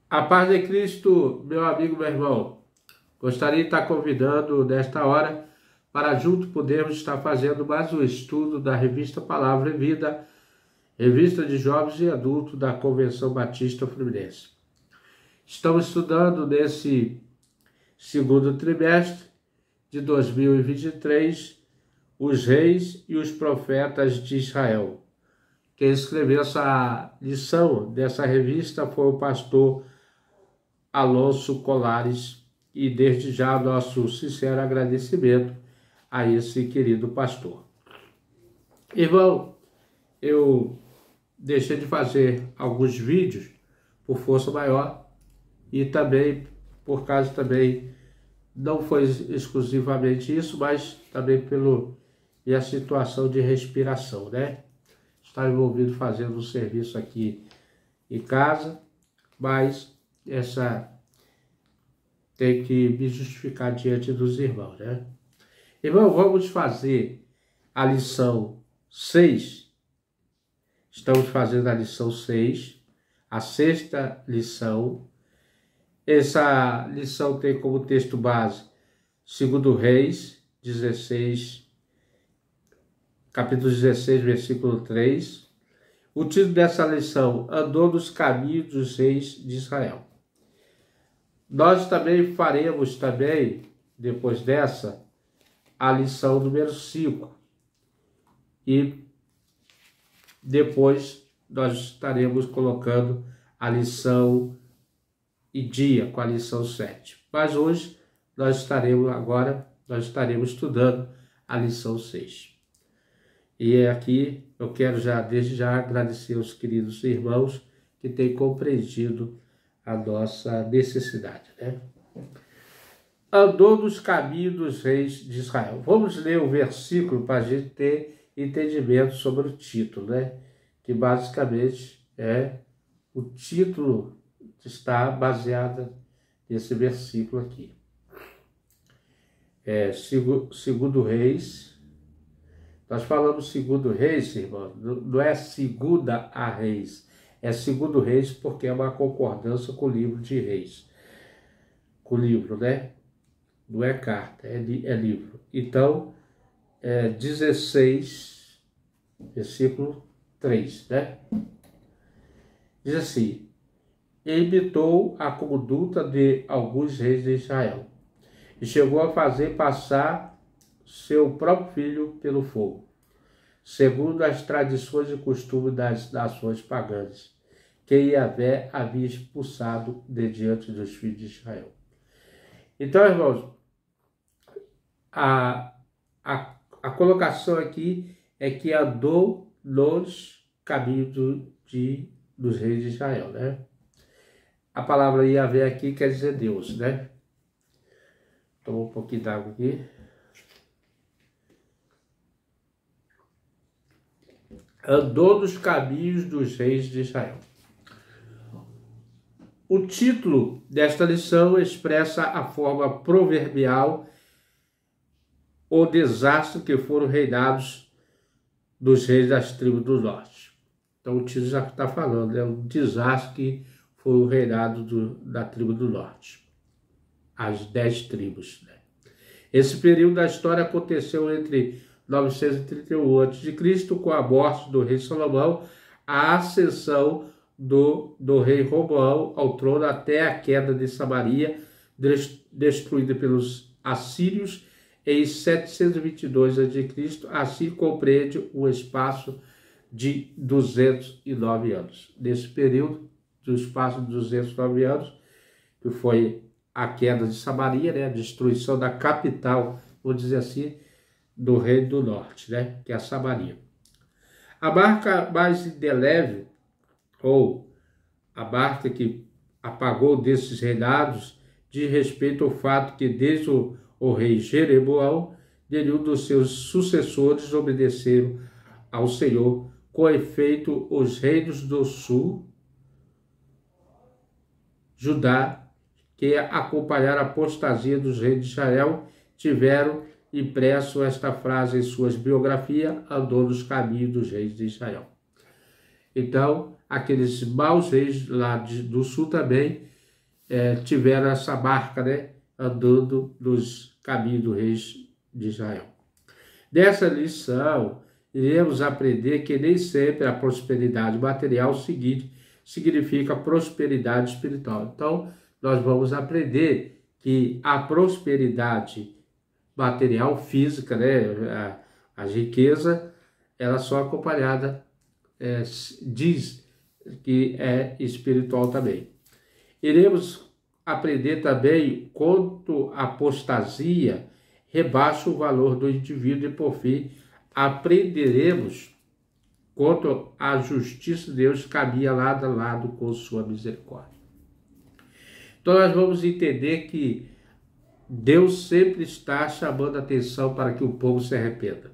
A paz de Cristo, meu amigo, meu irmão. Gostaria de estar convidando nesta hora para junto podermos estar fazendo mais um estudo da revista Palavra e Vida, revista de jovens e adultos da Convenção Batista Fluminense. Estamos estudando nesse segundo trimestre de 2023 os reis e os profetas de Israel. Quem escreveu essa lição dessa revista foi o pastor Alonso Colares, e desde já nosso sincero agradecimento a esse querido pastor. Irmão, eu deixei de fazer alguns vídeos por força maior e também por causa também, não foi exclusivamente isso, mas também e a situação de respiração, né? Estava envolvido fazendo um serviço aqui em casa, mas essa tem que me justificar diante dos irmãos, né? Irmão, vamos fazer a lição 6. Estamos fazendo a lição 6, a sexta lição. Essa lição tem como texto base 2 Reis 16, capítulo 16, versículo 3. O título dessa lição: Andou nos caminhos dos reis de Israel. Nós também faremos depois dessa, a lição número 5. E depois nós estaremos colocando a lição em dia com a lição 7. Mas hoje nós estaremos estudando a lição 6. E aqui eu quero desde já agradecer aos queridos irmãos que têm compreendido a nossa necessidade, né? Andou nos caminhos dos reis de Israel. Vamos ler o versículo para a gente ter entendimento sobre o título, né? Que basicamente o título está baseado nesse versículo aqui. Segundo Reis. Nós falamos segundo Reis, irmão, não é segunda a Reis. É segundo Reis porque é uma concordância com o livro de Reis. Com o livro, né? Não é carta, é livro. Então, 16, versículo 3, né? Diz assim: imitou a conduta de alguns reis de Israel e chegou a fazer passar seu próprio filho pelo fogo, segundo as tradições e costumes das nações pagãs, que Yahvé havia expulsado de diante dos filhos de Israel. Então, irmãos, a colocação aqui é que andou nos caminhos dos reis de Israel, né? A palavra Yahvé aqui quer dizer Deus, né? Toma um pouquinho d'água aqui. Andou nos caminhos dos reis de Israel. O título desta lição expressa a forma proverbial o desastre que foram reinados dos reis das tribos do norte. Então o título já está falando, o desastre que foi o reinado da tribo do norte. As 10 tribos, né? Esse período da história aconteceu entre 931 a.C., com a morte do rei Salomão, a ascensão do rei Roboão ao trono até a queda de Samaria, destruída pelos assírios em 722 a.C., assim compreende um espaço de 209 anos. Nesse período, do espaço de 209 anos, que foi a queda de Samaria, né, a destruição da capital, vamos dizer assim, do reino do norte, né, que é a Samaria. A marca mais indelével, ou a marca que apagou desses reinados, diz respeito ao fato que desde o rei Jeroboão, nenhum dos seus sucessores obedeceram ao Senhor. Com efeito, os reinos do sul, Judá, que acompanharam a apostasia dos reis de Israel, tiveram impresso esta frase em suas biografias: andou nos caminhos dos reis de Israel. Então, aqueles maus reis lá do sul também tiveram essa marca, né, andando nos caminhos do rei de Israel. Nessa lição, iremos aprender que nem sempre a prosperidade material significa prosperidade espiritual. Então, nós vamos aprender que a prosperidade material, física, né, a riqueza, ela só acompanhada, diz que é espiritual também. Iremos aprender também quanto a apostasia rebaixa o valor do indivíduo e, por fim, aprenderemos quanto a justiça de Deus caminha lado a lado com sua misericórdia. Então nós vamos entender que Deus sempre está chamando a atenção para que o povo se arrependa.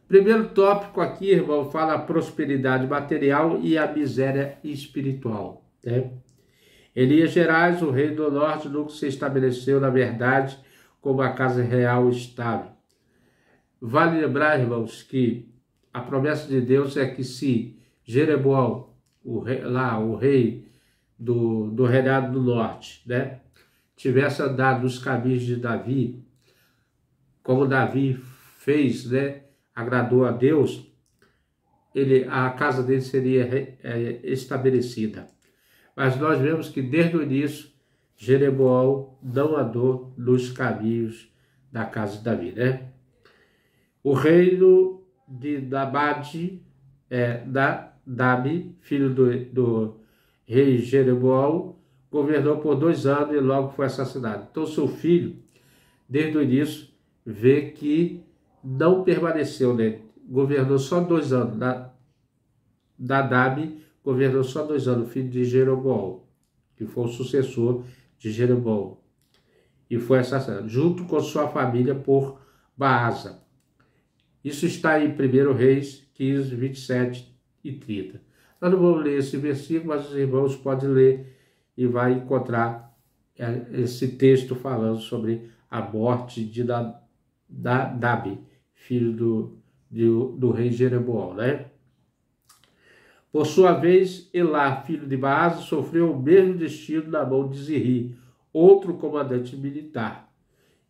Primeiro tópico aqui, irmão, fala a prosperidade material e a miséria espiritual, né? Elias Gerais, o rei do norte, nunca se estabeleceu, na verdade, como a casa real estável. Vale lembrar, irmãos, que a promessa de Deus é que se Jeroboão, o rei do reinado do norte, né, tivesse andado nos caminhos de Davi, como Davi fez, né, agradou a Deus, a casa dele seria estabelecida. Mas nós vemos que desde o início, Jeroboão não andou nos caminhos da casa de Davi, né? O reino de Dabi, filho do rei Jeroboão, governou por 2 anos e logo foi assassinado. Então seu filho, desde o início, vê que não permaneceu, né? Governou só 2 anos. Dabi governou só 2 anos, filho de Jeroboão, que foi o sucessor de Jeroboão, e foi assassinado, junto com sua família por Baasa. Isso está em 1 Reis 15, 27 e 30. Nós não vamos ler esse versículo, mas os irmãos podem ler e vai encontrar esse texto falando sobre a morte de Dabi, filho do rei Jeroboão, né? Por sua vez, Elá, filho de Baasa, sofreu o mesmo destino na mão de Zirri, outro comandante militar.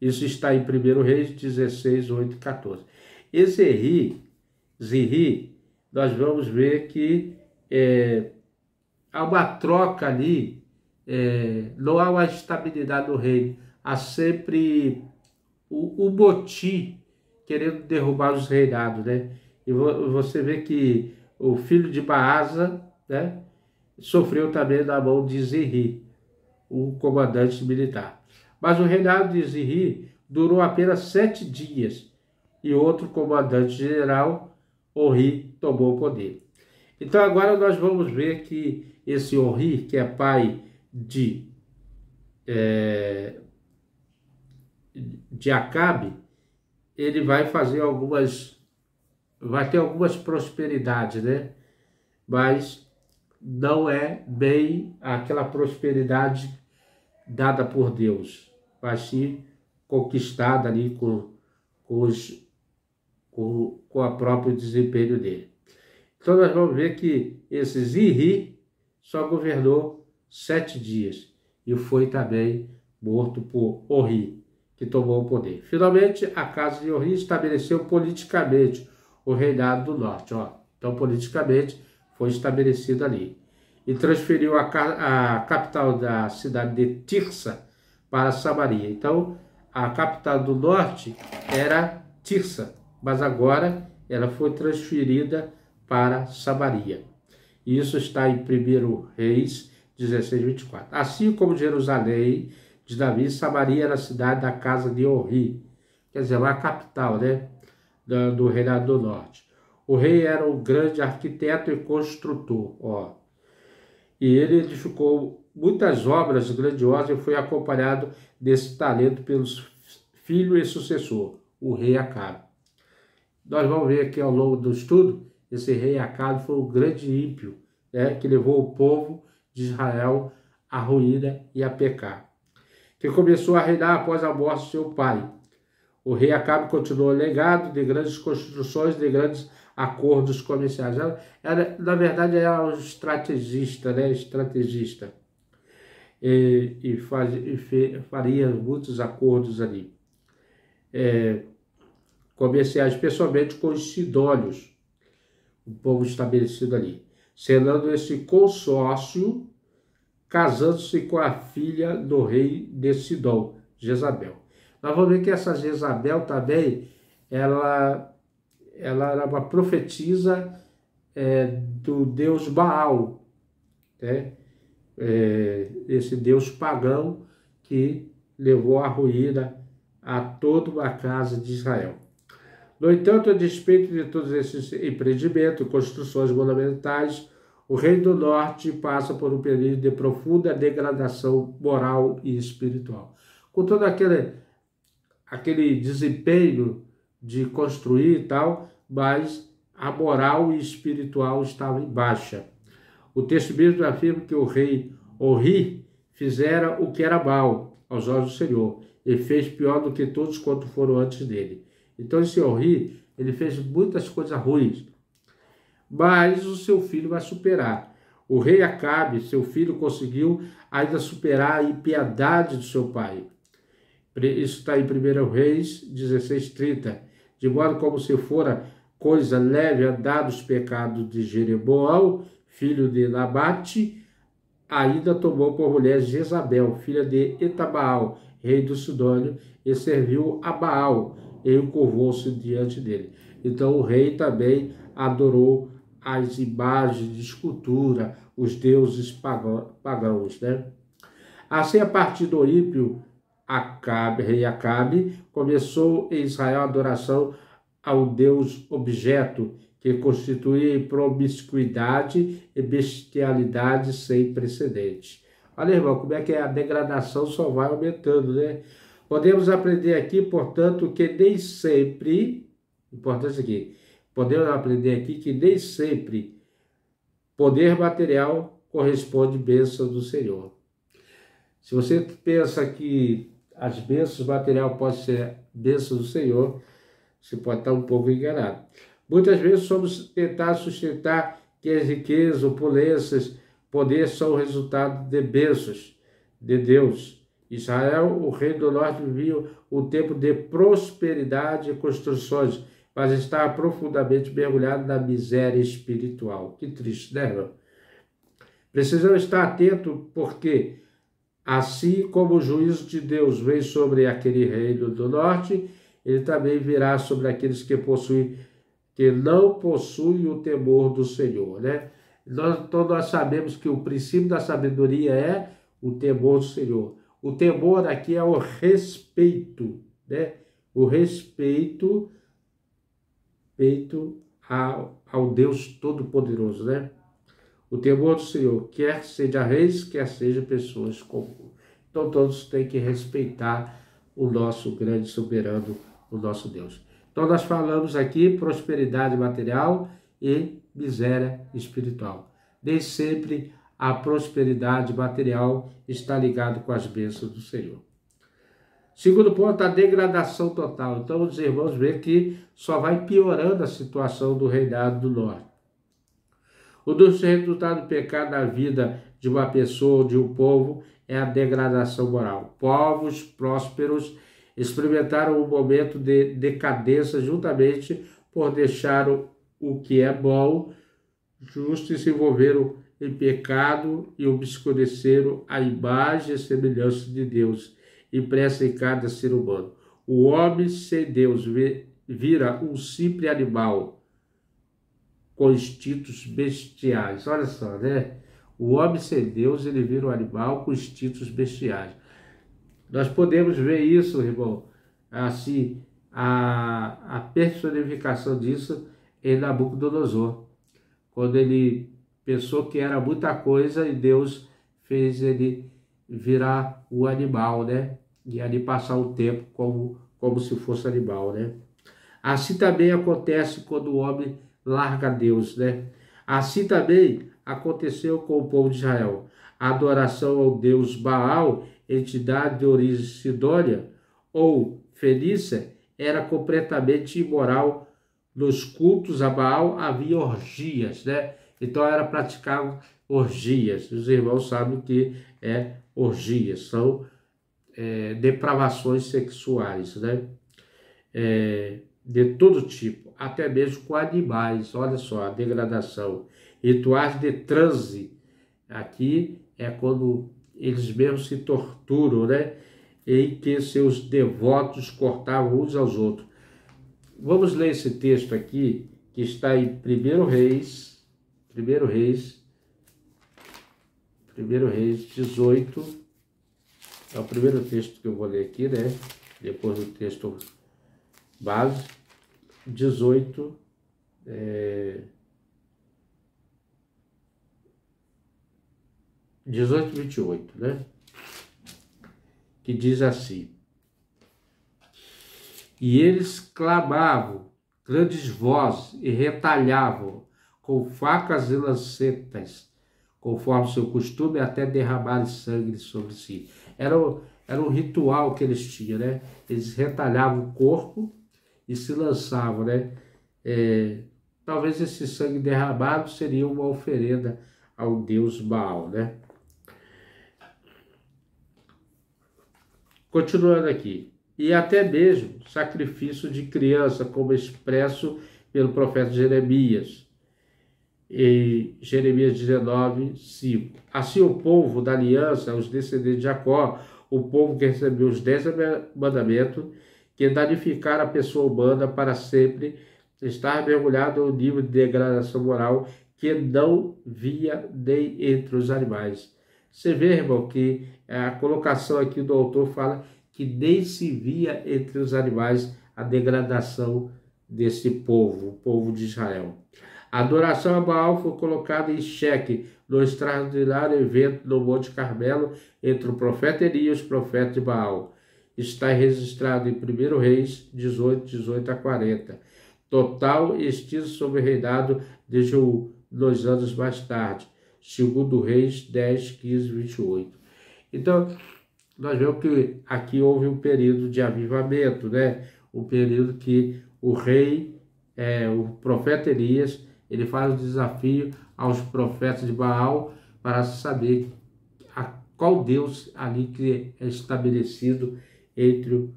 Isso está em 1 Reis 16, 8 e 14. E Zirri, nós vamos ver que há uma troca ali, não há uma estabilidade no reino, há sempre o motim querendo derrubar os reinados, né? E você vê que o filho de Baasa, né, sofreu também na mão de Zirri, o comandante militar. Mas o reinado de Zirri durou apenas 7 dias e outro comandante general, Orri, tomou o poder. Então agora nós vamos ver que esse Orri, que é pai de Acabe, ele vai ter algumas prosperidades, né? Mas não é bem aquela prosperidade dada por Deus, mas sim conquistada ali com a próprio desempenho dele. Então nós vamos ver que esse Zirri só governou 7 dias e foi também morto por Orri, que tomou o poder. Finalmente, a casa de Orri estabeleceu politicamente o reinado do norte. Então, politicamente, foi estabelecido ali. E transferiu a capital da cidade de Tirsa para Samaria. Então, a capital do norte era Tirsa, mas agora ela foi transferida para Samaria. E isso está em 1 Reis 16, 24. Assim como Jerusalém de Davi, Samaria era a cidade da casa de Orri, quer dizer, a capital, né, do reinado do norte. O rei era um grande arquiteto e construtor, e ele edificou muitas obras grandiosas e foi acompanhado desse talento pelos filho e sucessor, o rei Acabe. Nós vamos ver aqui ao longo do estudo, esse rei Acabe foi um grande ímpio, né, que levou o povo de Israel à ruína e a pecar, que começou a reinar após a morte de seu pai. O rei Acabe continuou legado de grandes construções, de grandes acordos comerciais. Na verdade, era um estrategista, né? faria muitos acordos ali, comerciais, especialmente com os sidônios, um povo estabelecido ali, selando esse consórcio, casando-se com a filha do rei de Sidom, Jezabel. Nós vamos ver que essa Jezabel também, ela era uma profetisa do deus Baal, né? Esse deus pagão que levou à ruína a toda uma casa de Israel. No entanto, a despeito de todos esses empreendimentos, construções monumentais, o Reino do Norte passa por um período de profunda degradação moral e espiritual. Com todo aquele desempenho de construir e tal, mas a moral e espiritual estava em baixa. O texto bíblico afirma que o rei Orri fizera o que era mal aos olhos do Senhor, e fez pior do que todos quanto foram antes dele. Então esse Orri, ele fez muitas coisas ruins, mas o seu filho vai superar. O rei Acabe, seu filho, conseguiu ainda superar a impiedade do seu pai. Isso está em 1 Reis 16:30. De modo como se fora coisa leve andar dos pecados de Jeroboão, filho de Nabate, ainda tomou por mulher Jezabel, filha de Etabaal, rei do Sidônio, e serviu a Baal, e curvou-se diante dele. Então o rei também adorou as imagens de escultura, os deuses pagãos, né? Assim, a partir do ímpio rei Acabe, começou em Israel a adoração ao deus objeto, que constituía promiscuidade e bestialidade sem precedentes. Olha, irmão, como é que a degradação só vai aumentando, né? Podemos aprender aqui, portanto, que nem sempre, importante aqui, podemos aprender aqui que nem sempre poder material corresponde à bênção do Senhor. Se você pensa que as bênçãos materiais podem ser bênçãos do Senhor, você pode estar um pouco enganado. Muitas vezes somos tentados sustentar que as riquezas, opulências, poder são o resultado de bênçãos de Deus. Israel, o reino do norte, vivia um tempo de prosperidade e construções, mas estava profundamente mergulhado na miséria espiritual. Que triste, né, irmão? Precisamos estar atentos porque, assim como o juízo de Deus vem sobre aquele reino do norte, ele também virá sobre aqueles que não possuem o temor do Senhor, né? Então nós sabemos que o princípio da sabedoria é o temor do Senhor. O temor aqui é o respeito, né? O respeito ao Deus Todo-Poderoso, né? O temor do Senhor, quer seja reis, quer seja pessoas comuns. Então todos têm que respeitar o nosso grande soberano, o nosso Deus. Então nós falamos aqui prosperidade material e miséria espiritual. Nem sempre a prosperidade material está ligada com as bênçãos do Senhor. Segundo ponto, a degradação total. Então os irmãos veem que só vai piorando a situação do reinado do norte. O dos resultados do pecado na vida de uma pessoa ou de um povo é a degradação moral. Povos prósperos experimentaram um momento de decadência juntamente por deixar o que é bom, justo, e se envolveram em pecado e obscureceram a imagem e semelhança de Deus impressa em cada ser humano. O homem sem Deus vira um simples animal com instintos bestiais. Olha só, né? O homem sem Deus, ele vira um animal com instintos bestiais. Nós podemos ver isso, irmão, assim, a personificação disso em Nabucodonosor, quando ele pensou que era muita coisa e Deus fez ele virar o animal, né? E ali passar o tempo como se fosse animal, né? Assim também acontece quando o homem larga Deus, né? Assim também aconteceu com o povo de Israel. A adoração ao deus Baal, entidade de origem sidônia ou fenícia, era completamente imoral. Nos cultos a Baal havia orgias, né? Então era praticado orgias. Os irmãos sabem que é orgias, são depravações sexuais, né? De todo tipo, até mesmo com animais. Olha só a degradação. Rituais de transe. Aqui é quando eles mesmos se torturam, né? Em que seus devotos cortavam uns aos outros. Vamos ler esse texto aqui, que está em 1 Reis 18, é o primeiro texto que eu vou ler aqui, né? Depois do texto base, 18, 28, né? Que diz assim: e eles clamavam grandes vozes e retalhavam com facas e lancetas, conforme seu costume, até derramar sangue sobre si. Era um ritual que eles tinham, né? Eles retalhavam o corpo e se lançavam, né? Talvez esse sangue derramado seria uma oferenda ao deus Baal, né? Continuando aqui. E até mesmo sacrifício de criança, como expresso pelo profeta Jeremias, em Jeremias 19, 5. Assim o povo da aliança, os descendentes de Jacó, o povo que recebeu os 10 mandamentos, que danificaram a pessoa humana para sempre, está mergulhado em um nível de degradação moral que não via nem entre os animais. Você vê, irmão, que a colocação aqui do autor fala que nem se via entre os animais a degradação desse povo, o povo de Israel. A adoração a Baal foi colocada em xeque no extraordinário evento no Monte Carmelo entre o profeta Elias e o profeta de Baal. Está registrado em 1 Reis 18, 18 a 40. Total extinto sobre o reinado de Jeú, 2 anos mais tarde. 2 Reis 10, 15, 28. Então, nós vemos que aqui houve um período de avivamento, né? Um período que o rei, o profeta Elias, ele faz um desafio aos profetas de Baal para saber qual Deus ali que é estabelecido entre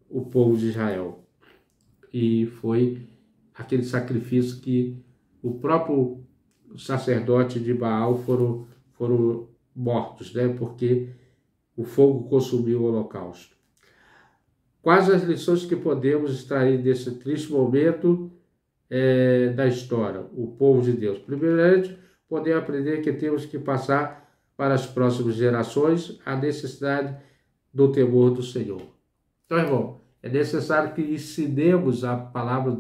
o povo de Israel. E foi aquele sacrifício que o próprio sacerdote de Baal foram mortos, né? Porque o fogo consumiu o holocausto. Quais as lições que podemos extrair desse triste momento da história, o povo de Deus? Primeiramente, podemos aprender que temos que passar para as próximas gerações a necessidade do temor do Senhor. Então, irmão, é necessário que ensinemos a palavra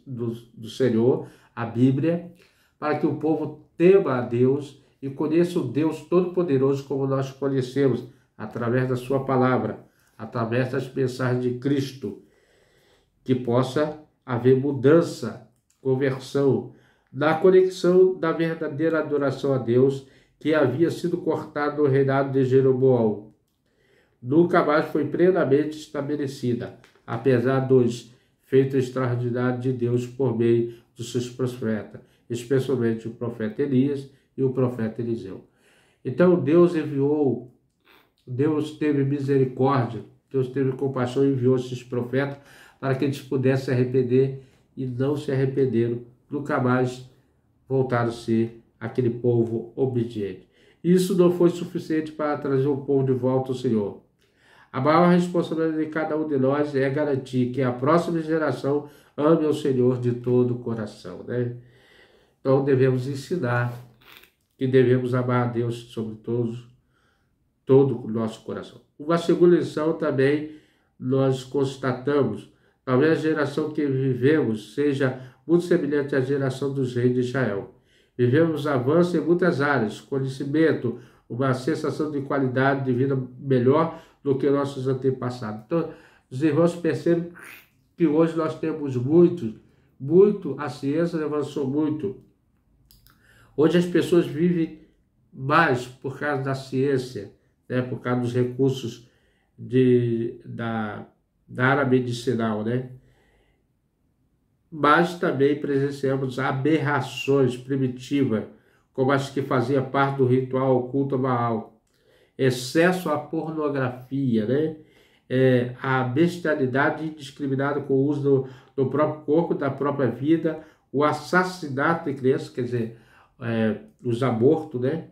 do Senhor, a Bíblia, para que o povo tema a Deus e conheça o Deus Todo-Poderoso como nós conhecemos, através da sua palavra, através das mensagens de Cristo, que possa haver mudança, conversão, na conexão da verdadeira adoração a Deus que havia sido cortada no reinado de Jeroboão. Nunca mais foi plenamente estabelecida, apesar dos feitos extraordinários de Deus por meio dos seus profetas, especialmente o profeta Elias e o profeta Eliseu. Então Deus teve misericórdia, Deus teve compaixão e enviou esses profetas para que eles pudessem se arrepender e não se arrependeram, nunca mais voltaram a ser aquele povo obediente. Isso não foi suficiente para trazer o povo de volta ao Senhor. A maior responsabilidade de cada um de nós é garantir que a próxima geração ame ao Senhor de todo o coração, né? Então devemos ensinar que devemos amar a Deus sobre todo o nosso coração. Uma segunda lição também nós constatamos, talvez a geração que vivemos seja muito semelhante à geração dos reis de Israel. Vivemos avanço em muitas áreas, conhecimento, uma sensação de qualidade de vida melhor do que nossos antepassados. Então, os irmãos percebem que hoje nós temos muito, a ciência avançou muito. Hoje as pessoas vivem mais por causa da ciência, né, por causa dos recursos da área medicinal, né? Mas também presenciamos aberrações primitivas, como as que faziam parte do ritual oculto a Baal. Excesso à pornografia, né? A bestialidade indiscriminada com o uso do próprio corpo, da própria vida, o assassinato de crianças, quer dizer, os abortos, né?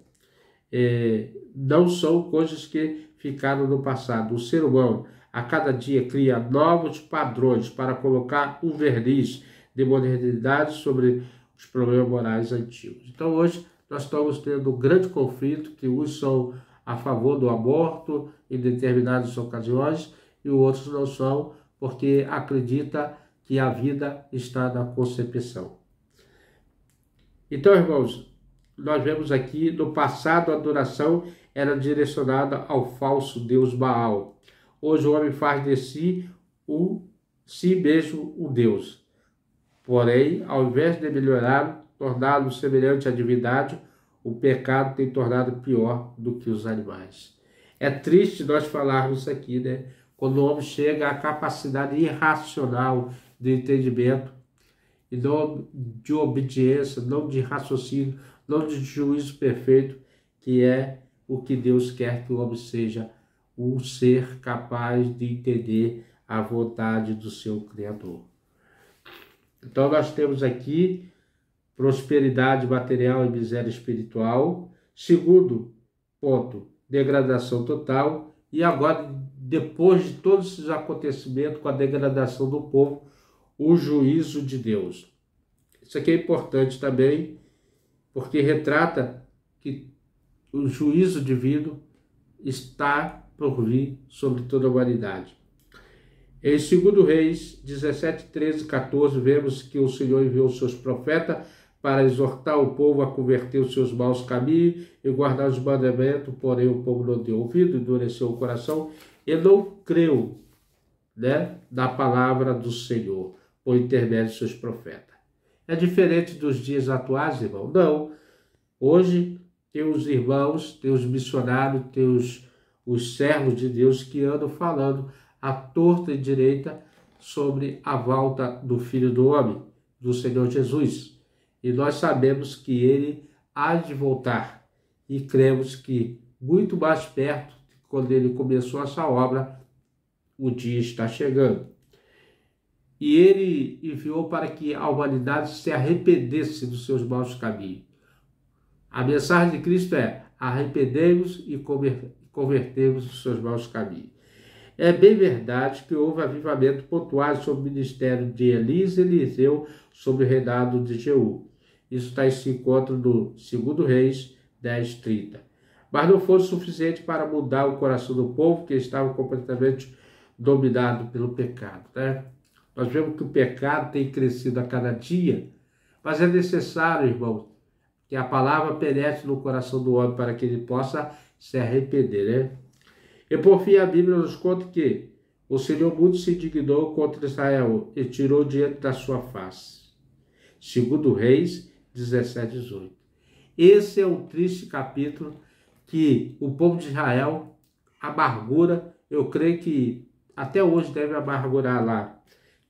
Não são coisas que ficaram no passado. O ser humano, a cada dia, cria novos padrões para colocar um verniz de modernidade sobre os problemas morais antigos. Então, hoje, nós estamos tendo um grande conflito, que uns são a favor do aborto em determinadas ocasiões e outros não são, porque acredita que a vida está na concepção. Então, irmãos, nós vemos aqui, no passado, a adoração era direcionada ao falso deus Baal. Hoje o homem faz de si mesmo um deus. Porém, ao invés de melhorá-lo, torná-lo semelhante à divindade, o pecado tem tornado pior do que os animais. É triste nós falarmos isso aqui, né? Quando o homem chega à capacidade irracional de entendimento, e não de obediência, não de raciocínio, não de juízo perfeito, que é o que Deus quer que o homem seja, um ser capaz de entender a vontade do seu Criador. Então nós temos aqui prosperidade material e miséria espiritual. Segundo ponto, degradação total. E agora, depois de todos esses acontecimentos com a degradação do povo, o juízo de Deus. Isso aqui é importante também, porque retrata que o juízo divino está por vir sobre toda a humanidade. Em 2 Reis 17, 13, 14, vemos que o Senhor enviou seus profetas para exortar o povo a converter os seus maus caminhos e guardar os mandamentos, porém o povo não deu ouvido, endureceu o coração e não creu, né, na palavra do Senhor, por intermédio de seus profetas. É diferente dos dias atuais, irmão? Não. Hoje tem os irmãos, tem os missionários, tem os servos de Deus que andam falando à torta e direita sobre a volta do Filho do Homem, do Senhor Jesus. E nós sabemos que ele há de voltar. E cremos que muito mais perto, quando ele começou essa obra, o dia está chegando. E ele enviou para que a humanidade se arrependesse dos seus maus caminhos. A mensagem de Cristo é: arrependemos e convertemos os seus maus caminhos. É bem verdade que houve avivamento pontuais sobre o ministério de Elias e Eliseu sobre o reinado de Jeú. Isso está se encontra no 2 Reis 10, 30. Mas não foi suficiente para mudar o coração do povo, que estava completamente dominado pelo pecado, né? Nós vemos que o pecado tem crescido a cada dia, mas é necessário, irmão, que a palavra penetre no coração do homem para que ele possa se arrepender, né? E por fim a Bíblia nos conta que o Senhor muito se indignou contra Israel e tirou diante da sua face. 2 Reis 17, 18. Esse é um triste capítulo que o povo de Israel amargura, eu creio que até hoje deve amargurar lá,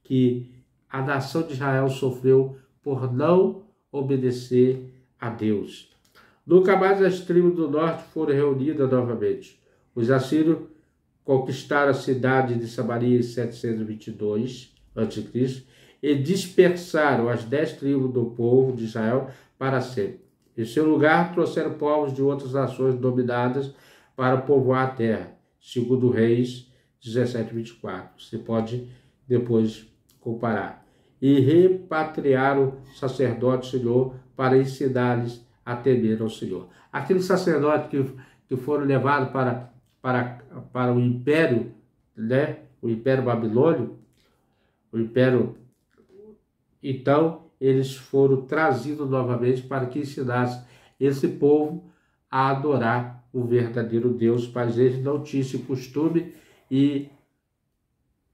que a nação de Israel sofreu por não obedecer a Deus. Nunca mais as tribos do norte foram reunidas novamente. Os assírios conquistaram a cidade de Samaria em 722 a.C. e dispersaram as 10 tribos do povo de Israel para sempre. Em seu lugar, trouxeram povos de outras nações dominadas para povoar a terra. 2 Reis 17, 24. Você pode depois comparar. E repatriaram sacerdotes do Senhor para ensinar-lhes a temer ao Senhor. Aqueles sacerdotes que foram levados para o império, né? O império babilônio, o império, então eles foram trazidos novamente para que ensinassem esse povo a adorar o verdadeiro Deus, mas eles não tinham esse costume e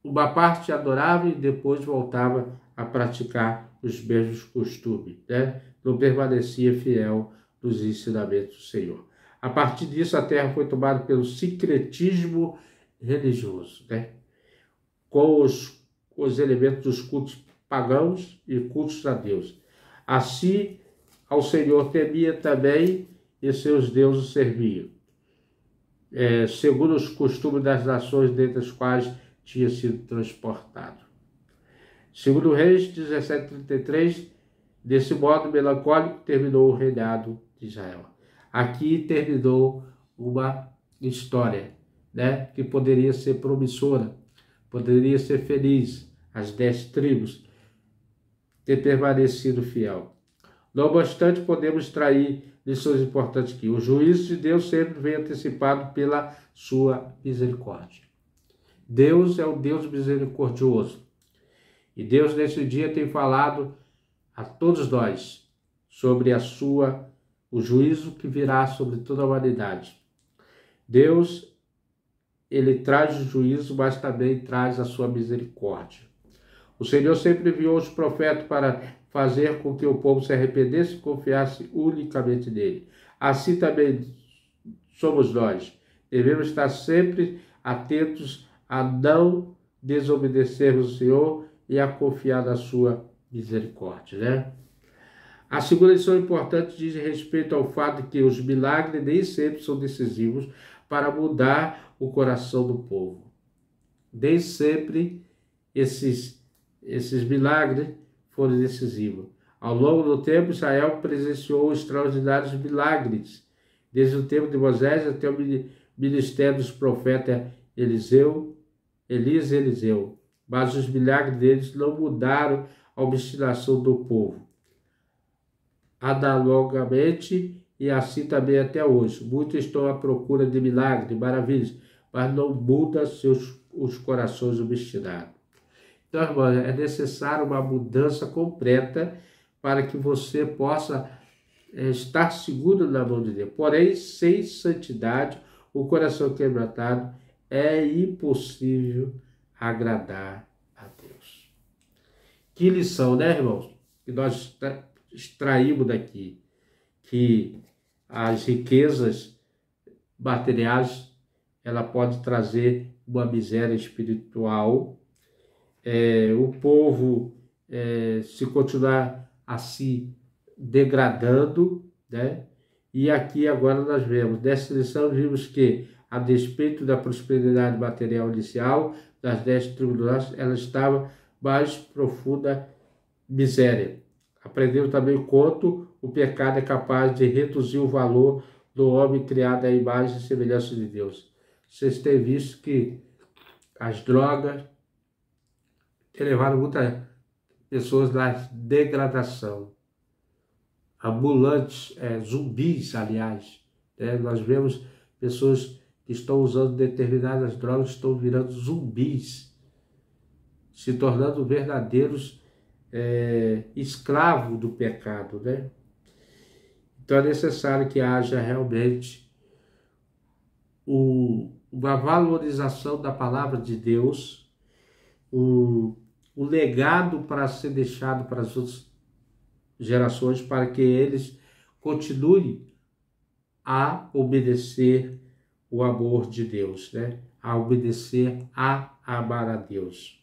uma parte adorava e depois voltava a praticar os mesmos costumes, né? Não permanecia fiel nos ensinamentos do Senhor. A partir disso, a terra foi tomada pelo sincretismo religioso, né? Com os elementos dos cultos pagãos e cultos a Deus. Assim, ao Senhor temia também e seus deuses servia, segundo os costumes das nações dentre as quais tinha sido transportado. Segundo Reis 17:33, desse modo melancólico terminou o reinado de Israel. Aqui terminou uma história, né, que poderia ser promissora, poderia ser feliz, as 10 tribos ter permanecido fiel. Não obstante, podemos extrair lições importantes aqui. O juízo de Deus sempre vem antecipado pela sua misericórdia. Deus é um Deus misericordioso. E Deus nesse dia tem falado a todos nós sobre o juízo que virá sobre toda a humanidade. Deus, ele traz o juízo, mas também traz a sua misericórdia. O Senhor sempre enviou os profetas para fazer com que o povo se arrependesse e confiasse unicamente nele. Assim também somos nós. Devemos estar sempre atentos a não desobedecermos o Senhor e a confiar na sua misericórdia, né? A segunda lição importante diz respeito ao fato de que os milagres nem sempre são decisivos para mudar o coração do povo. Nem sempre esses milagres foram decisivos. Ao longo do tempo, Israel presenciou extraordinários milagres, desde o tempo de Moisés até o ministério dos profetas Elias e Eliseu. Mas os milagres deles não mudaram a obstinação do povo. Analogamente, e assim também até hoje, muitos estão à procura de milagres, de maravilhas, mas não mudam os corações obstinados. Então, irmão, é necessário uma mudança completa para que você possa estar seguro na mão de Deus. Porém, sem santidade, o coração quebrantado, é impossível agradar a Deus. Que lição, né, irmãos? Que nós extraímos daqui. Que as riquezas materiais, ela pode trazer uma miséria espiritual. O povo, se continuar assim, degradando, né? E aqui agora nós vemos, nessa lição vimos que, a despeito da prosperidade material inicial das 10 tribos do norte, ela estava mais profunda miséria. Aprendemos também o quanto o pecado é capaz de reduzir o valor do homem criado à imagem e semelhança de Deus. Vocês têm visto que as drogas têm levado muitas pessoas na degradação. Ambulantes, zumbis, aliás. Né? Nós vemos pessoas que estão usando determinadas drogas, estão virando zumbis, se tornando verdadeiros escravos do pecado, né? Então é necessário que haja realmente uma valorização da palavra de Deus, o legado para ser deixado para as outras gerações, para que eles continuem a obedecer o amor de Deus, né? A obedecer, a amar a Deus.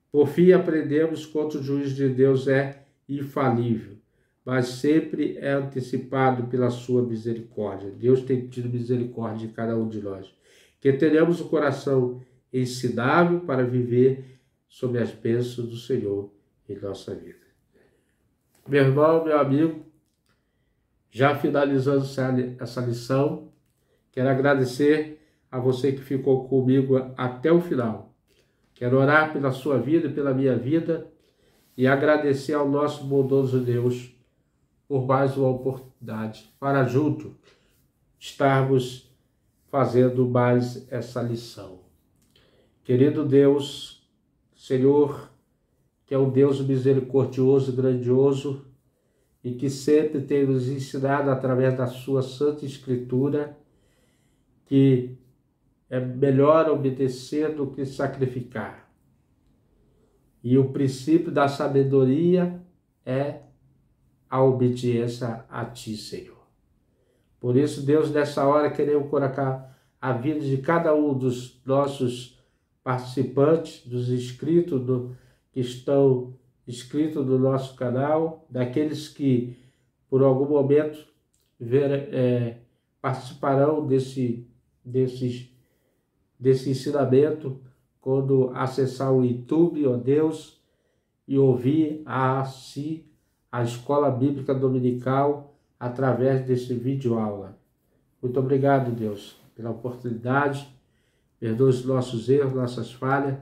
Por fim, aprendemos quanto o juízo de Deus é infalível, mas sempre é antecipado pela sua misericórdia. Deus tem tido misericórdia de cada um de nós. Que tenhamos o coração ensinável para viver sob as bênçãos do Senhor em nossa vida. Meu irmão, meu amigo, já finalizando essa lição, quero agradecer a você que ficou comigo até o final. Quero orar pela sua vida e pela minha vida e agradecer ao nosso bondoso Deus por mais uma oportunidade para junto estarmos fazendo mais essa lição. Querido Deus, Senhor, que é um Deus misericordioso e grandioso e que sempre tem nos ensinado através da sua Santa Escritura que é melhor obedecer do que sacrificar. E o princípio da sabedoria é a obediência a Ti, Senhor. Por isso, Deus, nessa hora, queremos colocar a vida de cada um dos nossos participantes, dos inscritos, que estão inscritos no nosso canal, daqueles que por algum momento, participarão desse ensinamento quando acessar o YouTube, ó Deus, e ouvir a Escola Bíblica Dominical através desse vídeo aula. Muito obrigado, Deus, pela oportunidade. Perdoe os nossos erros, nossas falhas,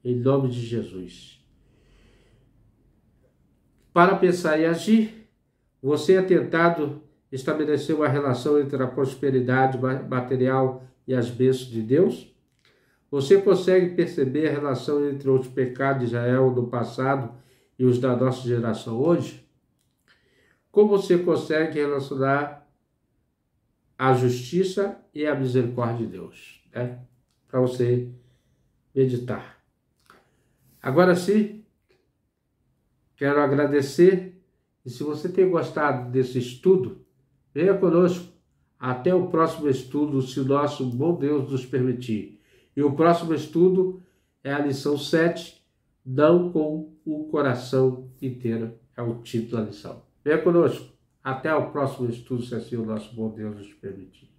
em nome de Jesus. Para pensar e agir, você é tentado estabelecer uma relação entre a prosperidade material e as bênçãos de Deus? Você consegue perceber a relação entre os pecados de Israel no passado e os da nossa geração hoje? Como você consegue relacionar a justiça e a misericórdia de Deus, né? Para você meditar. Agora sim, quero agradecer, e se você tem gostado desse estudo, venha conosco até o próximo estudo, se o nosso bom Deus nos permitir. E o próximo estudo é a lição 7, não com o coração inteiro, é o título da lição. Venha conosco até o próximo estudo, se assim o nosso bom Deus nos permitir.